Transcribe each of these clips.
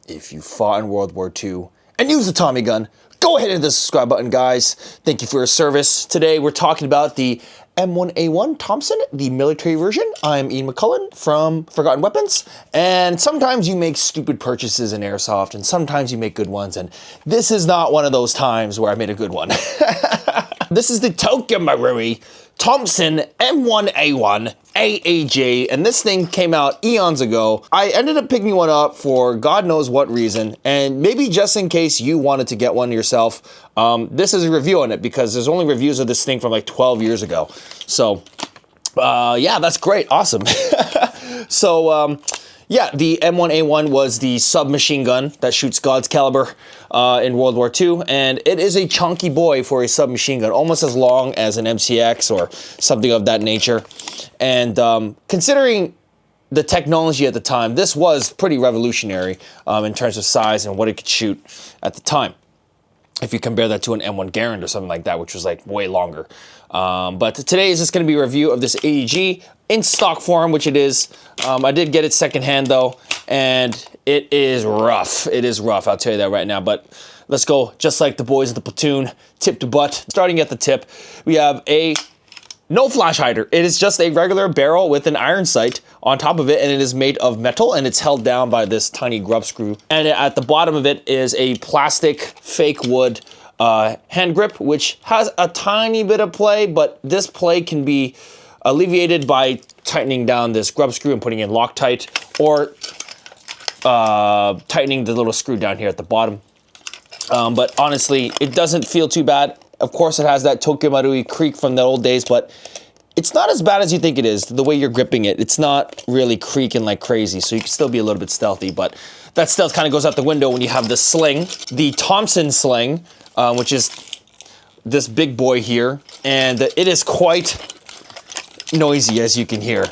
if you fought in World War II and used a Tommy gun, go ahead and hit the subscribe button, guys. Thank you for your service. Today we're talking about the M1A1 Thompson, the military version. I'm Ian McCullen from Forgotten Weapons, and sometimes you make stupid purchases in Airsoft, and sometimes you make good ones, and this is not one of those times where I made a good one. This is the Tokyo Marui Thompson M1A1 AAG, and this thing came out eons ago. I ended up picking one up for God knows what reason, and maybe just in case you wanted to get one yourself. This is a review on it because there's only reviews of this thing from like 12 years ago. So, yeah, that's great. Awesome. So, yeah, the M1A1 was the submachine gun that shoots God's caliber in World War II, and it is a chunky boy for a submachine gun, almost as long as an MCX or something of that nature. And considering the technology at the time, this was pretty revolutionary in terms of size and what it could shoot at the time, if you compare that to an M1 Garand or something like that, which was like way longer. But today is just going to be a review of this AEG in stock form, which it is. I did get it secondhand though, and it is rough. It is rough, I'll tell you that right now. But let's go just like the boys of the platoon, tip to butt. Starting at the tip, we have no flash hider. It is just a regular barrel with an iron sight on top of it, and it is made of metal, and it's held down by this tiny grub screw. And at the bottom of it is a plastic fake wood hand grip, which has a tiny bit of play, but this play can be alleviated by tightening down this grub screw and putting in Loctite, or tightening the little screw down here at the bottom. But honestly, it doesn't feel too bad. Of course, it has that Tokyo Marui creak from the old days, but it's not as bad as you think it is, the way you're gripping it. It's not really creaking like crazy, so you can still be a little bit stealthy, but that stealth kind of goes out the window when you have the sling, the Thompson sling, which is this big boy here, and it is quite noisy, as you can hear.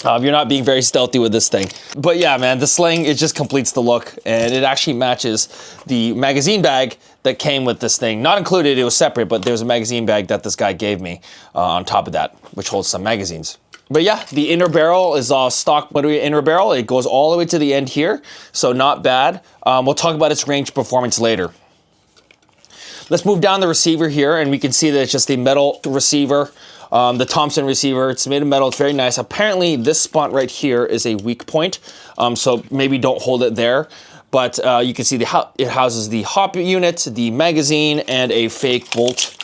You're not being very stealthy with this thing. But yeah, man, the sling, it just completes the look, and it actually matches the magazine bag that came with this thing. Not included, it was separate, but there's a magazine bag that this guy gave me on top of that, which holds some magazines. But yeah, the inner barrel is stock Marui inner barrel. It goes all the way to the end here, so not bad. We'll talk about its range performance later. Let's move down the receiver here, and we can see that it's just a metal receiver. The Thompson receiver, it's made of metal, it's very nice. Apparently this spot right here is a weak point, so maybe don't hold it there. But you can see it houses the hop unit, the magazine, and a fake bolt.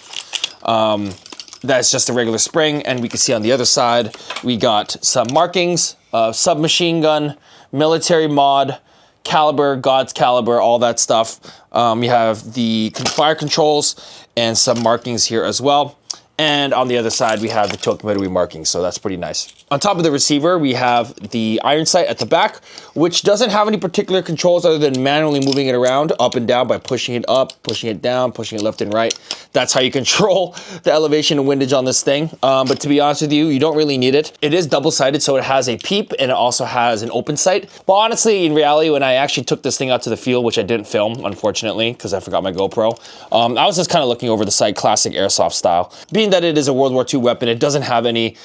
That's just a regular spring, and we can see on the other side, we got some markings, submachine gun, military mod, caliber, God's caliber, all that stuff. We have the fire controls and some markings here as well. And on the other side, we have the Tokyo Marui markings, so that's pretty nice. On top of the receiver, we have the iron sight at the back, which doesn't have any particular controls other than manually moving it around up and down by pushing it up, pushing it down, pushing it left and right. That's how you control the elevation and windage on this thing. But to be honest with you, you don't really need it. It is double-sided, so it has a peep and it also has an open sight. But honestly, in reality, when I actually took this thing out to the field, which I didn't film, unfortunately, because I forgot my GoPro, I was just kind of looking over the sight, classic Airsoft style. Being that it is a World War II weapon, it doesn't have any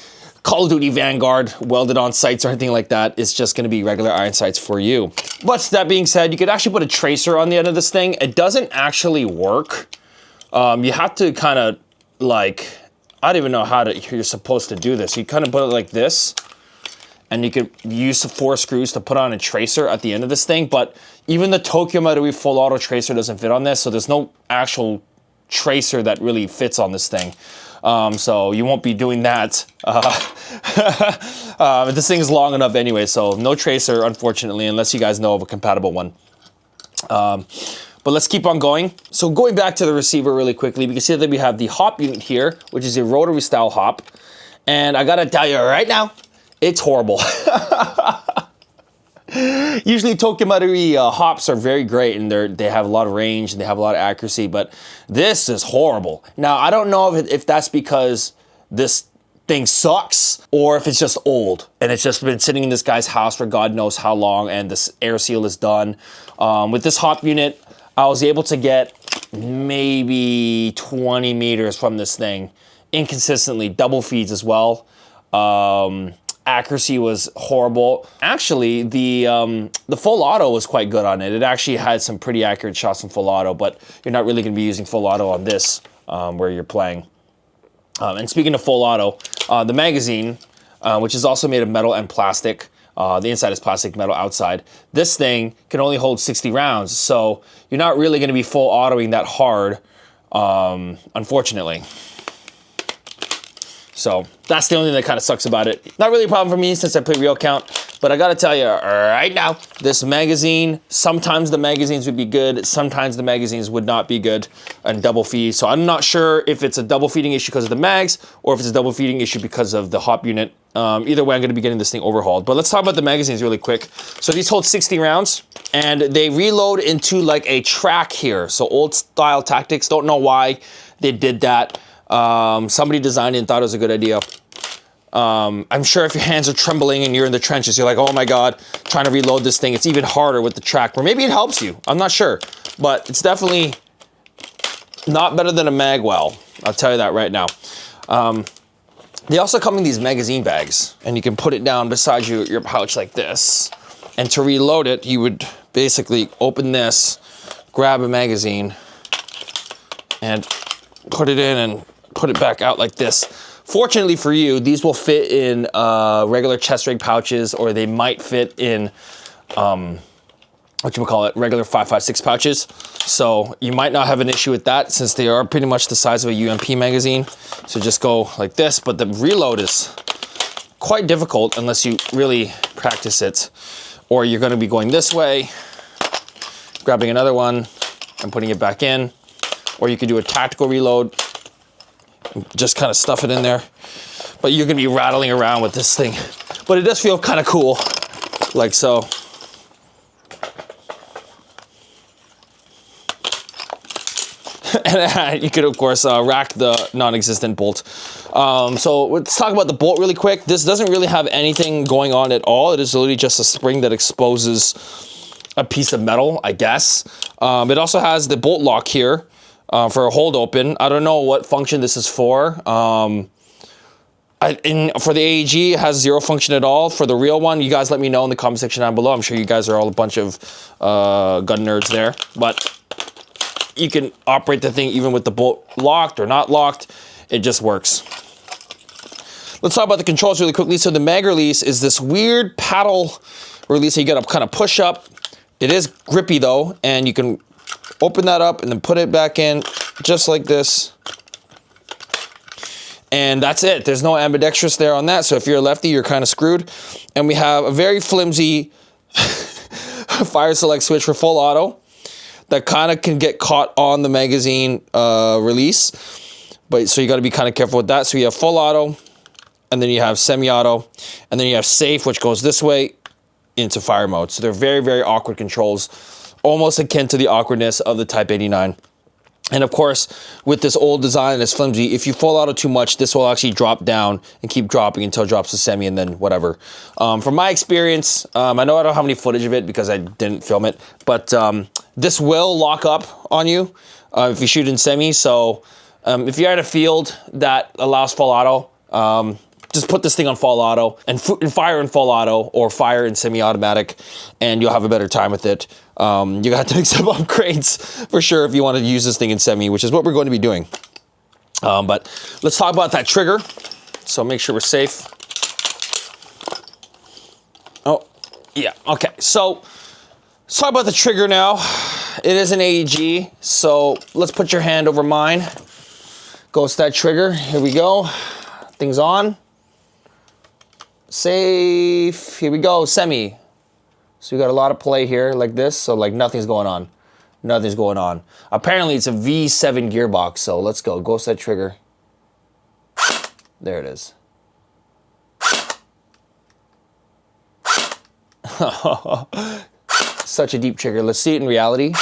Call of Duty Vanguard welded on sights or anything like that. It's just going to be regular iron sights for you. But that being said, you could actually put a tracer on the end of this thing. It doesn't actually work. You have to kind of like, I don't even know how you're supposed to do this. You kind of put it like this, and you could use 4 screws to put on a tracer at the end of this thing. But even the Tokyo Marui full auto tracer doesn't fit on this, so there's no actual tracer that really fits on this thing. So you won't be doing that. This thing is long enough anyway, so no tracer, unfortunately, unless you guys know of a compatible one. But let's keep on going. So going back to the receiver really quickly, we can see that we have the hop unit here, which is a rotary style hop. And I gotta tell you right now, it's horrible. Usually Tokyo Marui hops are very great, and they have a lot of range and they have a lot of accuracy, but this is horrible. Now, I don't know if that's because this thing sucks or if it's just old and it's just been sitting in this guy's house for God knows how long and this air seal is done. With this hop unit, I was able to get maybe 20 meters from this thing inconsistently, double feeds as well. accuracy was horrible. Actually, the full auto was quite good on it. It actually had some pretty accurate shots in full auto, but you're not really going to be using full auto on this where you're playing. And speaking of full auto, the magazine, which is also made of metal and plastic, the inside is plastic, metal outside. This thing can only hold 60 rounds, so you're not really going to be full autoing that hard, unfortunately. So that's the only thing that kind of sucks about it. Not really a problem for me since I play real count, but I gotta tell you right now, this magazine, sometimes the magazines would be good, sometimes the magazines would not be good and double feed. So I'm not sure if it's a double feeding issue because of the mags or if it's a double feeding issue because of the hop unit. Either way, I'm gonna be getting this thing overhauled. But let's talk about the magazines really quick. So these hold 60 rounds and they reload into like a track here. So old style tactics, don't know why they did that. Somebody designed it and thought it was a good idea. I'm sure if your hands are trembling and you're in the trenches, you're like, oh my God, trying to reload this thing. It's even harder with the track, or maybe it helps you. I'm not sure, but it's definitely not better than a Magwell. I'll tell you that right now. They also come in these magazine bags and you can put it down beside your pouch like this. And to reload it, you would basically open this, grab a magazine and put it in and put it back out like this. Fortunately for you, these will fit in regular chest rig pouches, or they might fit in regular 5.56 pouches. So you might not have an issue with that since they are pretty much the size of a UMP magazine. So just go like this, but the reload is quite difficult unless you really practice it, or you're going to be going this way, grabbing another one and putting it back in, or you could do a tactical reload, just kind of stuff it in there. But you're gonna be rattling around with this thing. But it does feel kind of cool, like so. And you could, of course, rack the non-existent bolt. So let's talk about the bolt really quick. This doesn't really have anything going on at all. It is literally just a spring that exposes a piece of metal, I guess. It also has the bolt lock here. For a hold open. I don't know what function this is for. For the AEG, it has zero function at all. For the real one, you guys let me know in the comment section down below. I'm sure you guys are all a bunch of gun nerds there. But you can operate the thing even with the bolt locked or not locked. It just works. Let's talk about the controls really quickly. So the mag release is this weird paddle release that you gotta kind of push up. It is grippy though, and you can open that up and then put it back in just like this. And that's it. There's no ambidextrous there on that. So if you're a lefty, you're kind of screwed. And we have a very flimsy fire select switch for full auto that kind of can get caught on the magazine release. But so you got to be kind of careful with that. So you have full auto, and then you have semi-auto, and then you have safe, which goes this way into fire mode. So they're very, very awkward controls. Almost akin to the awkwardness of the Type 89. And of course, with this old design and it's flimsy, if you full auto too much, this will actually drop down and keep dropping until it drops to semi and then whatever. From my experience, I know I don't have any footage of it because I didn't film it, but this will lock up on you if you shoot in semi. So if you're at a field that allows full auto, just put this thing on full auto and fire in full auto or fire in semi-automatic, and you'll have a better time with it. You got to make some upgrades for sure if you want to use this thing in semi, which is what we're going to be doing. But let's talk about that trigger. So make sure we're safe. Oh, yeah, okay. So let's talk about the trigger now. It is an AEG, so let's put your hand over mine. Goes that trigger. Here we go. Thing's on. Safe. Here we go. Semi. So we got a lot of play here like this. So like nothing's going on. Nothing's going on. Apparently it's a V7 gearbox. So let's go. Go set trigger. There it is. Such a deep trigger. Let's see it in reality.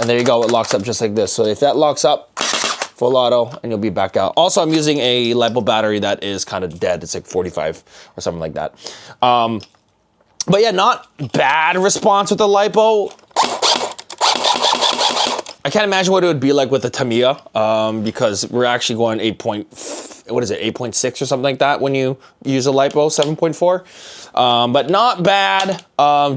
And there you go. It locks up just like this. So if that locks up, full auto, and you'll be back out. Also, I'm using a LiPo battery that is kind of dead. It's like 45 or something like that. But yeah, not bad response with the LiPo. I can't imagine what it would be like with the Tamiya because we're actually going 8.5 what is it, 8.6 or something like that when you use a LiPo 7.4. But not bad.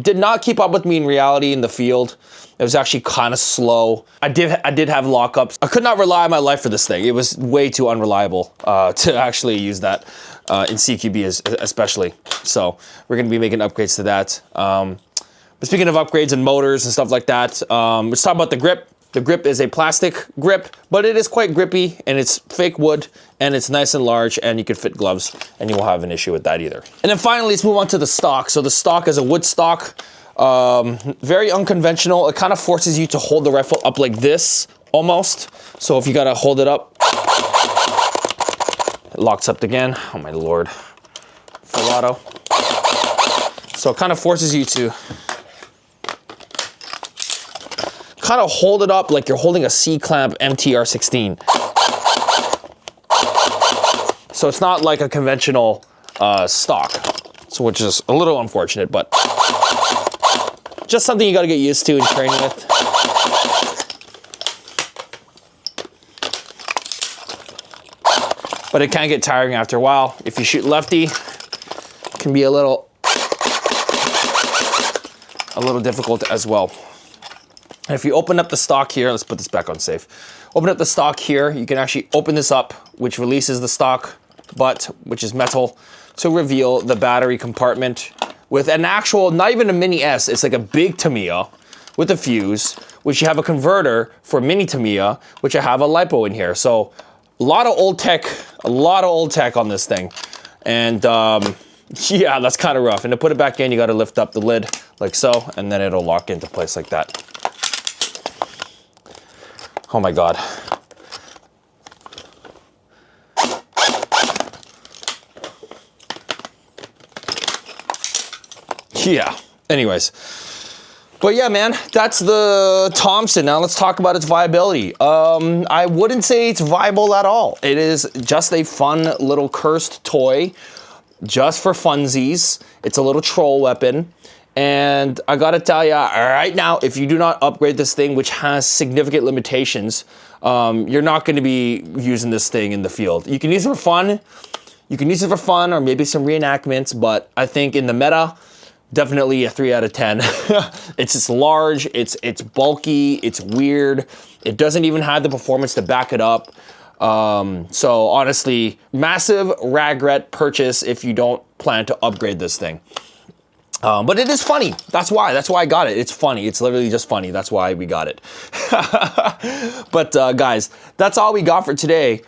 Did not keep up with me in reality in the field. It was actually kind of slow. I did have lockups. I could not rely on my life for this thing. It was way too unreliable to actually use that in CQB especially. So we're gonna be making upgrades to that. But speaking of upgrades and motors and stuff like that, let's talk about the grip. The grip is a plastic grip, but it is quite grippy, and it's fake wood, and it's nice and large, and you can fit gloves, and you won't have an issue with that either. And then finally, let's move on to the stock. So the stock is a wood stock, very unconventional. It kind of forces you to hold the rifle up like this, almost. So if you gotta hold it up, it locks up again. Oh my Lord, full auto. So it kind of forces you to kind of hold it up like you're holding a C-clamp MTR-16. So it's not like a conventional stock, so which is a little unfortunate, but just something you got to get used to and train with. But it can get tiring after a while. If you shoot lefty, it can be a little difficult as well. And if you open up the stock here, let's put this back on safe. Open up the stock here, you can actually open this up, which releases the stock butt, which is metal, to reveal the battery compartment with an actual, not even a mini S, it's like a big Tamiya with a fuse, which you have a converter for mini Tamiya, which I have a LiPo in here. So a lot of old tech on this thing. And yeah, that's kind of rough. And to put it back in, you got to lift up the lid like so, and then it'll lock into place like that. Oh my God. Yeah, anyways. But yeah, man, that's the Thompson. Now let's talk about its viability. I wouldn't say it's viable at all. It is just a fun little cursed toy, just for funsies. It's a little troll weapon. And I gotta tell you, right now, if you do not upgrade this thing, which has significant limitations, you're not gonna be using this thing in the field. You can use it for fun. You can use it for fun or maybe some reenactments, but I think in the meta, definitely a 3 out of 10. It's just large, it's bulky, it's weird. It doesn't even have the performance to back it up. So honestly, massive regret purchase if you don't plan to upgrade this thing. But it is funny. That's why I got it. It's funny. It's literally just funny. That's why we got it. But guys, that's all we got for today.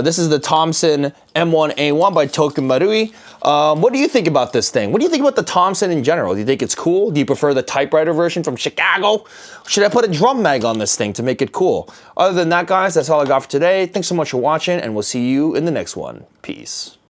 This is the Thompson M1A1 by Tokyo Marui. What do you think about this thing? What do you think about the Thompson in general? Do you think it's cool? Do you prefer the typewriter version from Chicago? Should I put a drum mag on this thing to make it cool? Other than that, guys, that's all I got for today. Thanks so much for watching, and we'll see you in the next one. Peace.